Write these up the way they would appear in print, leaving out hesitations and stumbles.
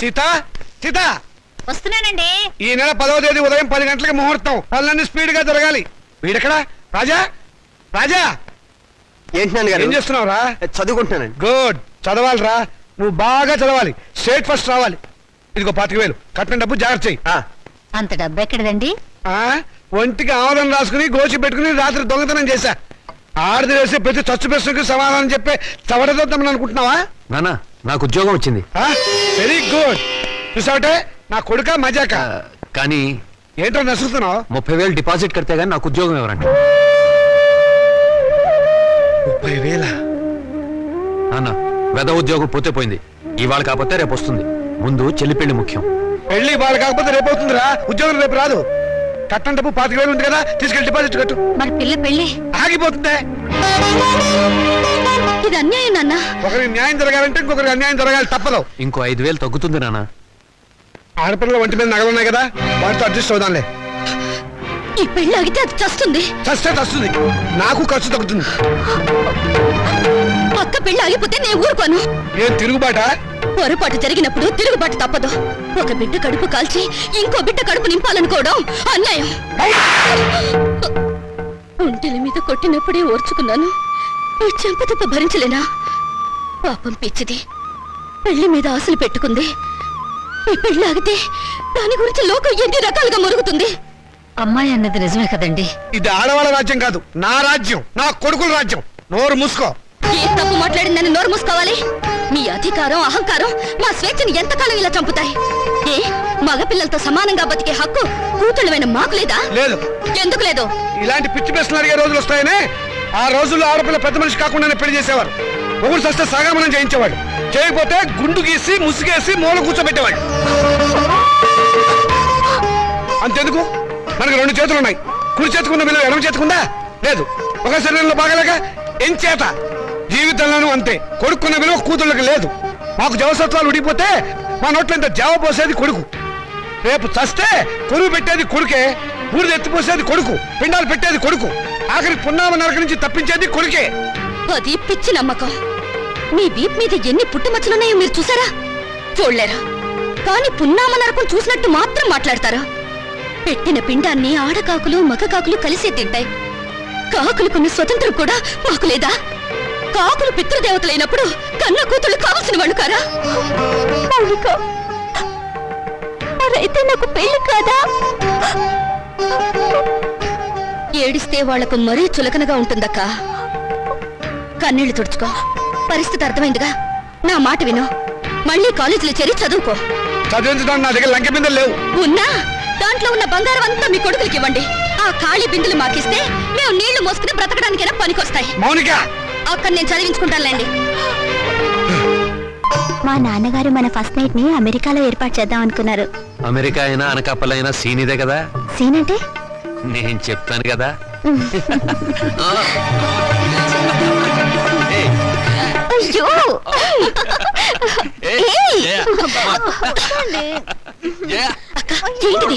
సీత సీత వస్తున్నానండి. ఈ నెల 10వ తేదీ ఉదయం 10 గంటలకు ముహూర్తం. పనులన్నీ స్పీడ్ గా జరగాలి. వీడెక్కడా? రాజా రాజా ఏంటి ఏం చేస్తున్నావురా? చదువుకుంటున్నానండి. గుడ్, చదవాలిరా. నువ్వు బాగా చదవాలి, స్టేట్ ఫస్ట్ రావాలి. ఇదిగో 25,000 కట్టిన డబ్బు జాగ్రత్త చెయ్యి. అంత డబ్బు ఎక్కడదండి? ఒంటికి ఆమదం రాసుకుని గోచి పెట్టుకుని రాత్రి దొంగతనం చేశా. ఆడది వేసే ప్రతి చచ్చు ప్రశ్నకు సమాధానం చెప్పే చవడదొద్దామని అనుకుంటున్నావా? నాన్న, నాకు ఉద్యోగం వచ్చింది. Very good. చూసావటే నా కొడుక మజాక. కానీ ఏంటో నసుకుతున్నావు? 30,000 డిపాజిట్ కడితే గానీ నాకు ఉద్యోగం ఎవరండి? 30,000? నాన్న, వెద ఉద్యోగం పోతే పోయింది. ఇవాళ కాకపోతే రేపు వస్తుంది. ముందు చెల్లి పెళ్లి ముఖ్యం. పెళ్లి వాళ్ళు కాకపోతే రేపు అవుతుందిరా. ఉద్యోగం రేపు రాదు. కట్టం డబ్బు 25,000 ఉంది కదా, తీసుకెళ్లి డిపాజిట్ కట్టు. మరి పిల్ల పెళ్లి ఆగిపోతుందే. ఇది అన్యాయం నాన్న. ఒకరికి న్యాయం జరగాలంటే ఇంకొకరికి అన్యాయం జరగాలి, తప్పదు. ఇంకో 5,000 తగ్గుతుంది నాన్న. ఆడపిల్లల ఒంటి మీద నగలున్నాయి కదా, వాటితో అడ్జస్ట్ అవుదాంలే. ఈ పెళ్లి ఆగితే అది చస్తుంది. చస్తే చస్తుంది, నాకు ఖర్చు తగ్గుతుంది. పక్క పెళ్లి ఆగిపోతే నేను ఊరుకోను. ఏం తిరుగుబాట? పొరపాటు జరిగినప్పుడు తిరుగుబాటు తప్పదు. ఒక బిడ్డ కడుపు కాల్చి ఇంకో బిడ్డ కడుపు నింపాలనుకోవడం అన్యాయం. ఒంటెల మీద కొట్టినప్పుడే ఓర్చుకున్నాను. ఈ చెంపదెబ్బ భరించలేనా? పాపం పిచ్చిది, పెళ్లి మీద ఆశలు పెట్టుకుంది. ఈ పెళ్లి ఆగితే దాని గురించి లోకం ఎన్ని రకాలుగా మురుగుతుంది. అమ్మాయి అన్నది నిజమే కదండి. ఇది ఆడవాళ్ళ రాజ్యం కాదు, నా రాజ్యం, నా కొడుకుల రాజ్యం. నోరు మూసుకో. ఏ తప్పు మాట్లాడిందని నోరు మూసుకోవాలి? మీ అధికారం అహంకారం మా స్వేచ్ఛని ఎంతకాలం ఇలా చంపుతాయి? ఏ మగపిల్లలతో సమానంగా బతికే హక్కు కూతుళ్ళమైన మాకు లేదా? లేదు. ఎందుకు లేదు? ఇలాంటి పిచ్చి ప్రశ్నలు అడిగే రోజులు వస్తాయనే. ఆ రోజుల్లో ఆడపిల్ల పెద్ద మనిషి కాకుండానే పెళ్లి చేసేవారు. ఒకరు సస్తే సగామనం చేయించేవాడు. చేయకపోతే గుండు గీసి ముసుగేసి మూల కూర్చోబెట్టేవాడు. అంతెందుకు, మనకు 2 చేతులు ఉన్నాయి. కుడి చేతుకున్న విలువ ఎడమ చేతుకుందా? లేదు. ఒక శరీరంలో బాగలేక ఎంచేత జీవితంలోనూ అంతే. కొడుకున్న విలువ కూతుళ్ళకి లేదు. మాకు జవసత్వాలు ఉడిపోతే మా నోట్లో ఇంత జవ పోసేది కొడుకు. రేపు చస్తే కొరువు పెట్టేది కొడుకే, ఊరిది ఎత్తిపోసేది కొడుకు, పిండాలు పెట్టేది కొడుకు, ఆఖరికి పున్నామ నరక నుంచి తప్పించేది కొడుకే. అది పిచ్చి నమ్మకం. మీ వీప్ మీద ఎన్ని పుట్టుమచ్చలున్నాయో మీరు చూసారా? చూడలేరా? కానీ పున్నామ నరకం చూసినట్టు మాత్రం మాట్లాడతారా? పెట్టిన పిండాన్ని ఆడకాకులు మగ కాకులు కలిసే తింటాయి. కాకులకున్న స్వతంత్రం కూడా మాకు లేదా? కాకులు పితృదేవతలైనప్పుడు కన్న కూతుళ్ళు కావలసిన వాళ్ళు కారా? మరైతే నాకు పెళ్లి కాదా? ఏడిస్తే వాళ్లకు మరీ చులకనగా ఉంటుందక్క. కన్నీళ్లు తుడుచుకో. పరిస్థితి అర్థమైందిగా. నా మాట విను. మళ్ళీ కాలేజీలో చేరి చదువుకో. చదివించడానికి నా దగ్గర లంకె బిందెలు లేవు. ఉన్నా దాంట్లో ఉన్న బంగారం అంతా మీ కొడుకులకి ఇవ్వండి. ఆ ఖాళీ బిందులు మాకిస్తే మేము నీళ్లు మోసుకుని బ్రతకడానికైనా పనికొస్తాయి. మౌనిక, అక్కడ నేను చదివించుకుంటానులేండి. మా నాన్నగారు మన ఫస్ట్ నైట్ ని అమెరికాలో ఏర్పాటు చేద్దాం అనుకున్నారు. అమెరికా అయినా అనకాపల్లైనా సీన్ ఇదే కదా. సీన్ అంటే నేను చెప్తాను కదా. అయ్యో ఏంటిది?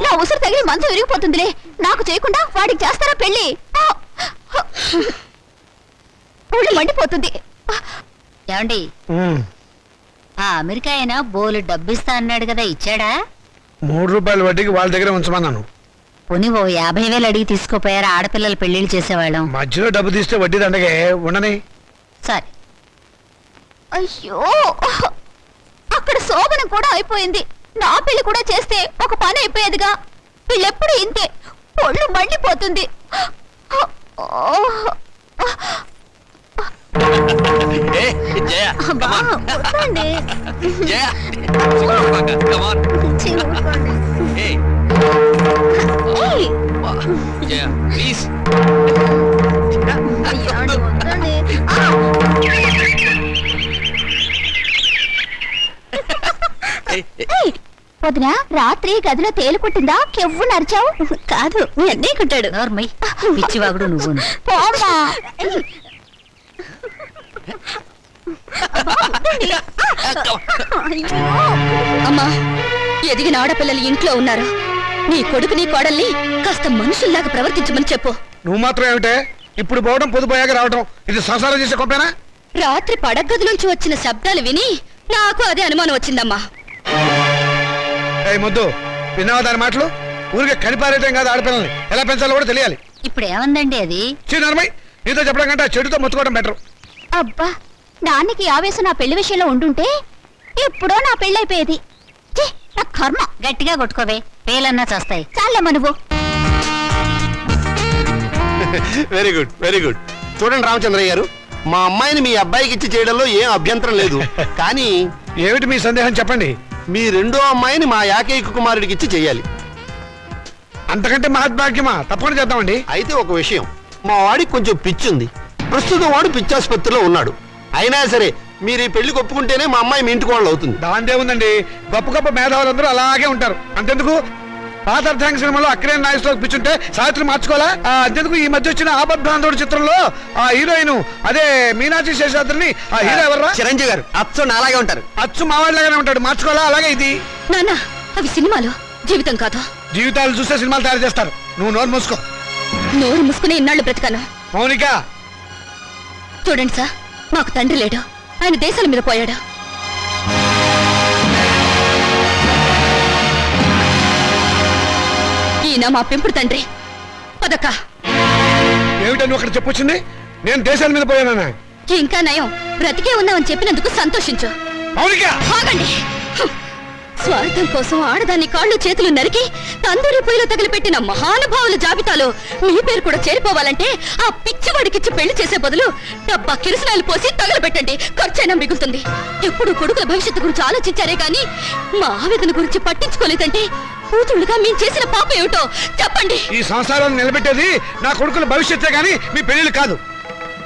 నా ఉసురు తగిలి మంచం విరిగిపోతుందిలే. నాకు చేయకుండా వాడికి చేస్తారా పెళ్లి? ఒళ్ళు మండిపోతుంది. ఏమండి, ఆ అమెరికా అయినా బోలు డబ్బిస్తా అన్నాడు కదా, ఇచ్చాడా? 3 రూపాయల వడ్డీకి వాళ్ళ దగ్గర ఉంచమన్నాను. పోనీ ఓ 50,000 అడిగి తీసుకోపోయారా? ఆడపిల్లలు పెళ్లిళ్ళు చేసేవాళ్ళం. మధ్యలో డబ్బు తీస్తే వడ్డీ దండగే ఉండని. సరే. అయ్యో, అక్కడ శోభనం కూడా అయిపోయింది. నా పెళ్లి కూడా చేస్తే ఒక పని అయిపోయేదిగా. వీళ్ళెప్పుడు ఇంతే, ఒళ్ళు మండిపోతుంది. వదినా, రాత్రి గదిలో తేలు కుట్టిందా? కెవ్వు నరిచావు? కాదు, మీ అన్నయ్య కుట్టాడు. నోర్మై, పిచ్చివాగుడు నువ్వు. పోమ్మా. అమ్మా, ఎదిగిన ఆడపిల్లలు ఇంట్లో ఉన్నారు. నీ కొడుకుని కోడల్ని కాస్త మనుషుల్లాగా ప్రవర్తించమని చెప్పు. నువ్వు మాత్రం ఏమిటే ఇప్పుడు పోవడం పొదుపోయాక రావడం? ఇది సంసారం చేసే గొప్పేనా? రాత్రి పడగదిలోంచి వచ్చిన శబ్దాలు విని నాకు అదే అనుమానం వచ్చిందమ్మా. ఏ ముద్దు విన్నావా దాని మాటలు? ఊరికే కనిపారేయటం కాదు, ఆడపిల్లల్ని ఎలా పెంచాలో కూడా తెలియాలి. ఇప్పుడు ఏమందండి అది? చిన్నమ్మాయి నీతో చెప్పడం కంటే ఆ చెడుతో మొత్తుకోవడం బెటర్. అబ్బా, నాన్నకి ఆవేశం నా పెళ్లి విషయంలో ఉండుంటే ఎప్పుడో నా పెళ్ళైపోయేది. ఛీ, నా కర్మ. గట్టిగా కొట్టుకోవే, పేలన్నా చేస్తాయి. చాలమ్మ నువ్వు. Very good very good. చూడండి రామచంద్రయ్య గారు, మా అమ్మాయిని మీ అబ్బాయికి ఇచ్చి చేయడంలో ఏం అభ్యంతరం లేదు. కానీ ఏమిటి మీ సందేహం చెప్పండి. మీ రెండో అమ్మాయిని మా ఏకైక కుమారుడికి ఇచ్చి చెయ్యాలి. అంతకంటే మహద్భాగ్యమా? తప్పకుండా చేద్దామండి. అయితే ఒక విషయం, మా వాడికి కొంచెం పిచ్చి ఉంది. ప్రస్తుతం వాడు పిచ్చాసుపత్రిలో ఉన్నాడు. అయినా సరే మీరు ఈ పెళ్లికి ఒప్పుకుంటేనే మా అమ్మాయి మీ ఇంటికి వాళ్ళు అవుతుంది. దాందే ఉందండి, గొప్ప గొప్ప మేధావులందరూ అలాగే ఉంటారు. అంతెందుకు పాత అర్థాంగ సినిమాలో అక్కినే నాయకులకు పిచ్చుంటే సావిత్రి మార్చుకోవాలా? అంతెందుకు ఈ మధ్య వచ్చిన ఆబద్ధాంధుడు చిత్రంలో ఆ హీరోయిన్ అదే మీనాక్షి శేషాద్రిని ఆ హీరో ఎవర్రా? చిరంజీవి గారు అచ్చు నాలాగే ఉంటారు. అచ్చు మావాడిలాగానే ఉంటాడు, మార్చుకోవాలా? అలాగే ఇది నాన్న, అవి సినిమాలు, జీవితం కాదు. జీవితాలు చూస్తే సినిమాలు తయారు చేస్తారు. నువ్వు నోరు మూసుకో. నోరు మూసుకుని ఇన్నాళ్ళు బ్రతికాను. మౌనిక, చూడండి సార్, మాకు తండ్రి లేడు, ఆయన దేశాల మీద పోయాడు. ఈయన మా పెంపుడు తండ్రి. పదక్క. ఏమిటని ఒకటి చెప్పొచ్చింది? నేను దేశాల మీద పోయానా? ఇంకా నయం, బ్రతికే ఉన్నామని చెప్పినందుకు సంతోషించు. మౌనిక, ఆగండి. హ్మ్. స్వార్థం కోసం ఆడదాన్ని కాళ్ళు చేతులు నరికి తందూరి పొయ్యిలో తగిలిపెట్టిన మహానుభావుల జాబితాలో మీ పేరు కూడా చేరిపోవాలంటే ఆ పిచ్చివాడికిచ్చి పెళ్లి చేసే బదులు డబ్బా కిరసనాయలు పోసి తగలబెట్టండి, ఖర్చైనా మిగులుతుంది. ఎప్పుడు కొడుకుల భవిష్యత్తు గురించి ఆలోచించారే గాని మా ఆవేదన గురించి పట్టించుకోలేదంటే కూతుళ్ళుగా మేము చేసిన పాప ఏమిటో చెప్పండి. ఈ సంసారాన్ని నిలబెట్టేది నా కొడుకుల భవిష్యత్తే గాని మీ పెళ్లిళ్ళు కాదు.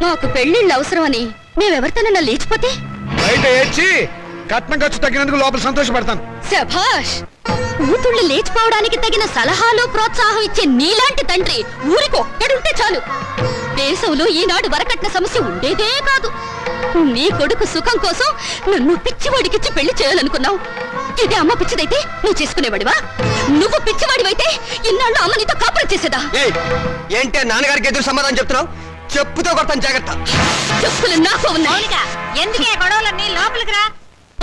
మాకు పెళ్లిళ్ళు అవసరమని మేమెవరితోనన్నా లేచిపోతే బయట ఏడ్చి కట్నం ఖర్చు తగ్గినందుకు లోపల సంతోషపడతాను. శభాష్! కూతుళ్ళు లేచిపోవడానికి తగిన సలహాలు ప్రోత్సాహం ఇచ్చే నీలాంటి తండ్రి ఊరికి ఒక్కడుంటే చాలు. దేశంలో ఈనాడు వరకట్న సమస్య ఉండేదే కాదు. నీ కొడుకు సుఖం కోసం నన్ను పిచ్చివాడికిచ్చి పెళ్లి చేయాలనుకున్నావు. ఇది అమ్మ పిచ్చిదైతే నువ్వు చేసుకునేవాడివా? నువ్వు పిచ్చివాడివైతే ఇన్నాళ్ళు అమ్మ నీతో కాపురం చేసేదా? ఏంటే నాన్నగారికి ఎదురు సమాధానం చెప్తున్నావు? చెప్పుతో కొడతాను, జాగ్రత్త. చెప్పులు నాకు ఉన్నాయి. ఎందుకే గొడవలన్నీ? లోపలికి రా.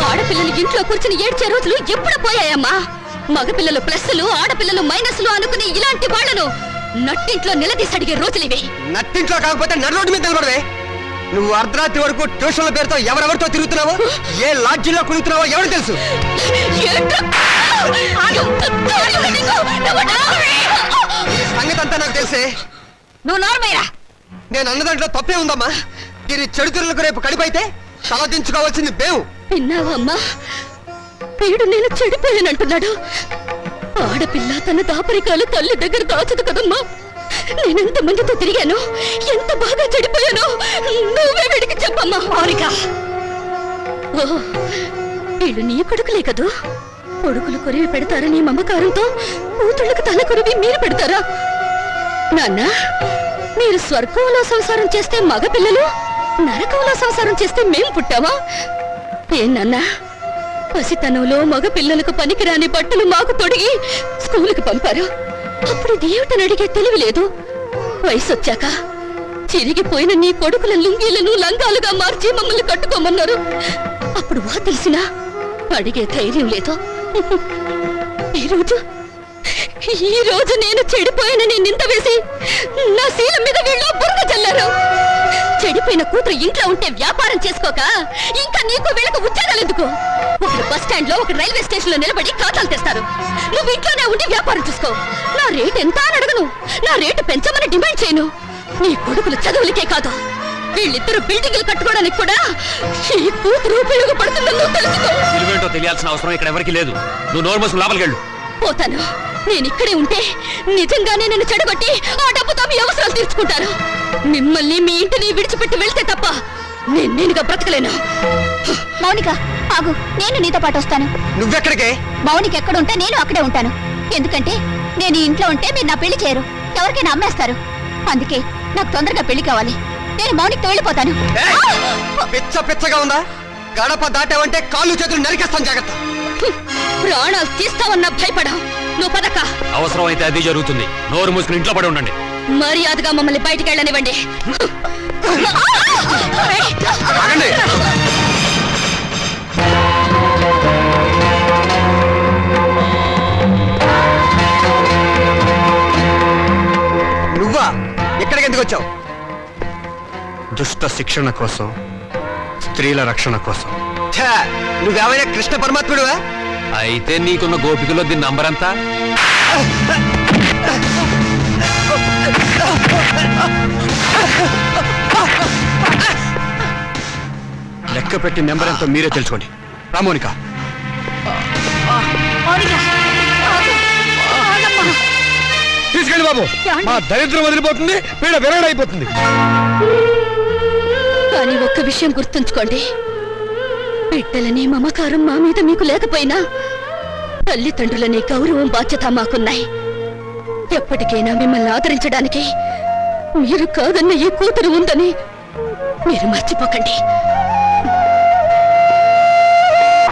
ఆడపిల్లలు ఇంట్లో కూర్చుని ఏడ్చే రోజులు ఎప్పుడు పోయాయమ్మా? మగపిల్లలు ప్లస్లు, ఆడపిల్లలు మైనస్లు అనుకునే ఇలాంటి వాళ్లను నట్టింట్లో నిలదీసి అడిగే రోజులివి. నట్టింట్లో కాకపోతే నడు రోడ్డు మీద నిలబడవే. నువ్వు అర్ధరాత్రి వరకు ట్యూషన్ల పేరుతో ఎవరెవరితో తిరుగుతున్నావో, ఏ లాడ్జిల్లో కుదురుతున్నావో ఎవరు తెలుసు? సంగతి అంతా నాకు తెలిసే. నువ్వు నోర్మయ్యా. నేను అన్న దాంట్లో తప్పే ఉందమ్మా. దీని చెడుతురులకు రేపు కడిపైతే తలదించుకోవాల్సింది మేము. విన్నావమ్మా, వీడు నేను చెడిపోయానంటున్నాడు. ఆడపిల్ల తన దాపరికాలు తల్లి దగ్గర దాచదు కదమ్మా. నేనెంత మందితో తిరిగాను, ఎంత బాగా చెడిపోయాను నువ్వే వీడికి చెప్పమ్మా. హారిక, ఓ వీళ్ళు నీ కొడుకులే కదూ? కొడుకులు కొరివి పెడతారని మమకారంతో కూతుళ్ళకు తల కొరివి మీరు పెడతారా? నాన్న, మీరు స్వర్గంలో సంసారం చేస్తే మగపిల్లలు, నరకంలో సంసారం చేస్తే మేం పుట్టావా? ఏనన్నా, పసితనంలో మగపిల్లలకు పనికిరాని బట్టలు మాకు తొడిగి స్కూలుకు పంపారు. అప్పుడు దేవుటని అడిగే తెలివి లేదు. వయసు వచ్చాక చిరిగిపోయిన నీ కొడుకుల లుంగీలను లంగాలుగా మార్చి మమ్మల్ని కట్టుకోమన్నారు. అప్పుడు వా తెలిసినా అడిగే ధైర్యం లేదు. ఈ రోజు నేను చెడిపోయానని నింద వేసి నా శీలం మీద వీళ్ళు బురద చల్లారు. చెడిపోయిన కూతురు ఇంట్లో ఉంటే వ్యాపారం చేసుకోక ఇంకా నీకు వీళ్ళకు ఉద్యోగాలు ఎందుకు? ఒకరు బస్ స్టాండ్ లో, ఒక రైల్వే స్టేషన్ లో నిలబడి ఖాతాలు తెస్తారు. నువ్వు ఇంట్లోనే ఉండి వ్యాపారం చూసుకో. నా రేటు ఎంత అని అడగను, నా రేటు పెంచమని డిమాండ్ చేయను. నీ కొడుకులు చదువులకే కాదు, వీళ్ళిద్దరు బిల్డింగ్లు కట్టుకోవడానికి కూడా ఈ కూతురు ఉపయోగపడుతుందని నువ్వు తెలుసుకో. విలువేంటో తెలియాల్సిన అవసరం ఇక్కడ ఎవరికి లేదు. నువ్వు నోరు మూసుకుని లోపలికి వెళ్ళు. పోతాను. నేను ఇక్కడే ఉంటే నిజంగానే నన్ను చెడగొట్టి ఆ డబ్బుతో మీ అవసరాలు తీర్చుకుంటాను. మిమ్మల్ని మీ ఇంటిని విడిచిపెట్టి వెళ్తే తప్ప నేనుగా బ్రతకలేను. మౌనిక, ఆగు, నేను నీతో పాటు వస్తాను. నువ్వెక్కడికే? మౌనిక ఎక్కడుంటే నేను అక్కడే ఉంటాను. ఎందుకంటే నేను ఈ ఇంట్లో ఉంటే మీరు నా పెళ్లి చేయరు, ఎవరికైనా అమ్మేస్తారు. అందుకే నాకు తొందరగా పెళ్లి కావాలి. నేను మౌనికతో వెళ్ళిపోతాను. పిచ్చ పిచ్చగా ఉందా? గడప దాటావంటే కాళ్ళు చేతులు నరికేస్తాను, జాగ్రత్త. ప్రాణాలు తీస్తావన్నా భయపడా. నువ్వు పదక్క. అవసరం అయితే అది జరుగుతుంది. నోరు మూసుకుని ఇంట్లో పడి ఉండండి. మర్యాదగా మమ్మల్ని బయటికి వెళ్ళనివ్వండి. ఆగండి. దుష్ట శిక్షణ కోసం, స్త్రీల రక్షణ కోసం. నువ్వేమైనా కృష్ణ పరమాత్ముడువా? అయితే నీకున్న గోపికలో దీని నంబర్ అంతా లెక్క పెట్టి నెంబర్ ఎంతో మీరే తెలుసుకోండి. రామోనిక, తీసుకెళ్ళి బాబు. మా దరిద్రం వదిలిపోతుంది, పీడ విరగడైపోతుంది. కానీ ఒక్క విషయం గుర్తుంచుకోండి, బిడ్డలనే మమకారం మా మీద మీకు లేకపోయినా తల్లిదండ్రులనే గౌరవం బాధ్యత మాకున్నాయి. ఎప్పటికైనా మిమ్మల్ని ఆదరించడానికి మీరు కాదన్న ఈ కూతురు ఉందని మీరు మర్చిపోకండి.